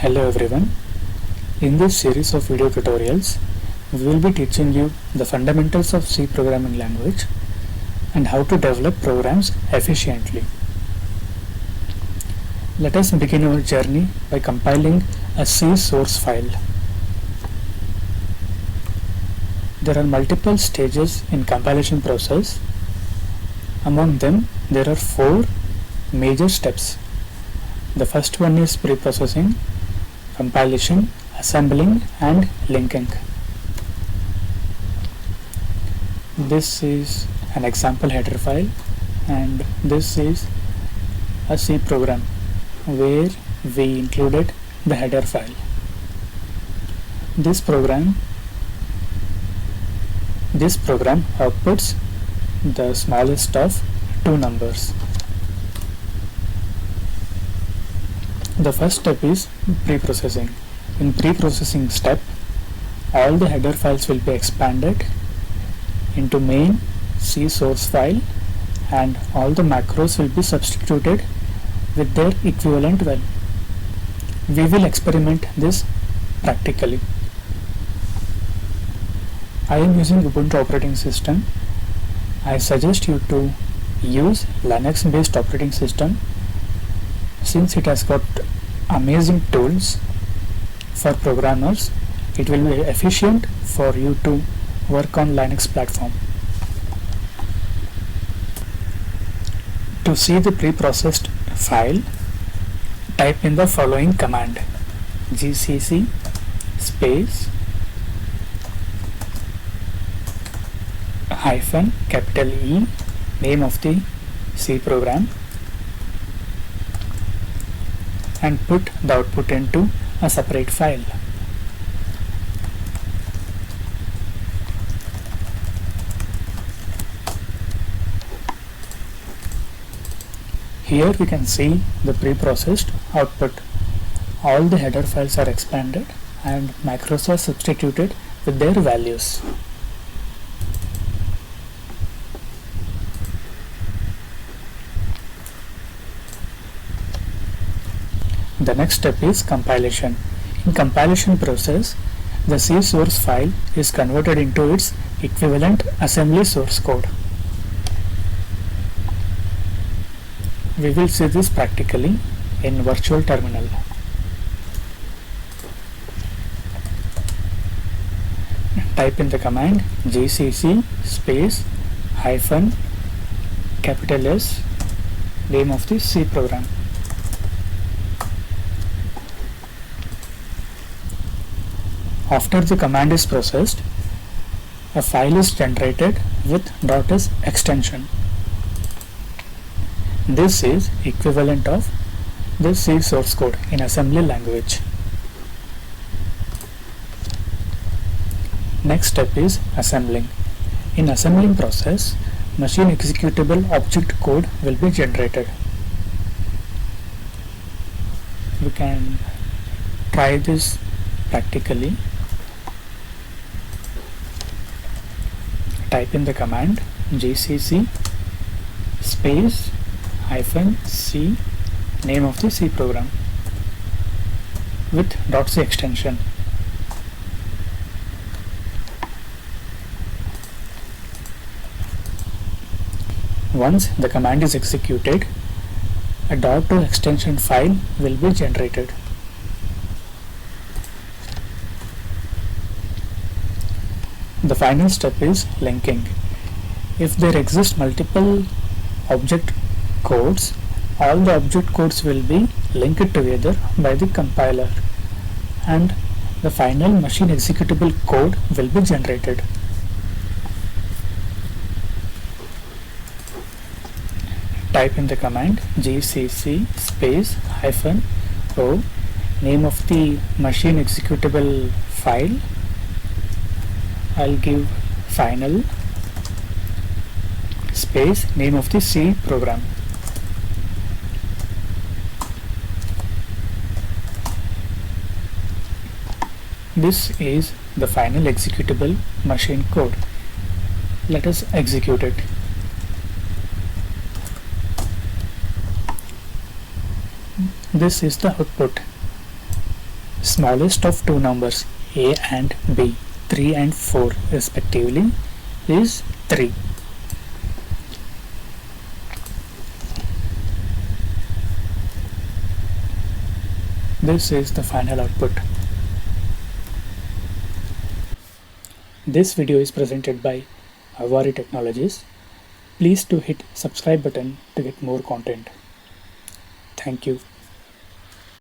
Hello everyone. In this series of video tutorials, we will be teaching you the fundamentals of C programming language and how to develop programs efficiently. Let us begin our journey by compiling a C source file. There are multiple stages in compilation process. Among them, there are 4 major steps. The first one is preprocessing, compilation, assembling and linking. This is an example header file and this is a C program where we included the header file. This program outputs the smallest of 2 numbers. The first step is preprocessing. In preprocessing step, all the header files will be expanded into main C source file and all the macros will be substituted with their equivalent value. We will experiment this practically. I am using Ubuntu operating system. I suggest you to use Linux based operating system since it has got amazing tools for programmers. It will be efficient for you to work on Linux platform. To see the preprocessed file, type in the following command: gcc space hyphen capital E, name of the C program, and put the output into a separate file. Here we can see the preprocessed output. All the header files are expanded and macros are substituted with their values. The next step is compilation. In compilation process, the C source file is converted into its equivalent assembly source code. We will see this practically in virtual terminal. Type in the command gcc space hyphen capital S, name of the C program. After the command is processed, a file is generated with .s extension. This is equivalent of the C source code in assembly language. Next step is assembling. In assembling process, machine executable object code will be generated. We can try this practically. Type in the command gcc space hyphen C, name of the C program, with .c extension. Once the command is executed, a .o extension file will be generated. The final step is linking. If there exist multiple object codes, all the object codes will be linked together by the compiler and the final machine executable code will be generated. Type in the command gcc space hyphen o, name of the machine executable file. I'll give final space, name of the C program. This is the final executable machine code. Let us execute it. This is the output. Smallest of two numbers a and b, 3 and 4 respectively, is 3. This is the final output. This video is presented by Avari Technologies. Please do hit subscribe button to get more content. Thank you.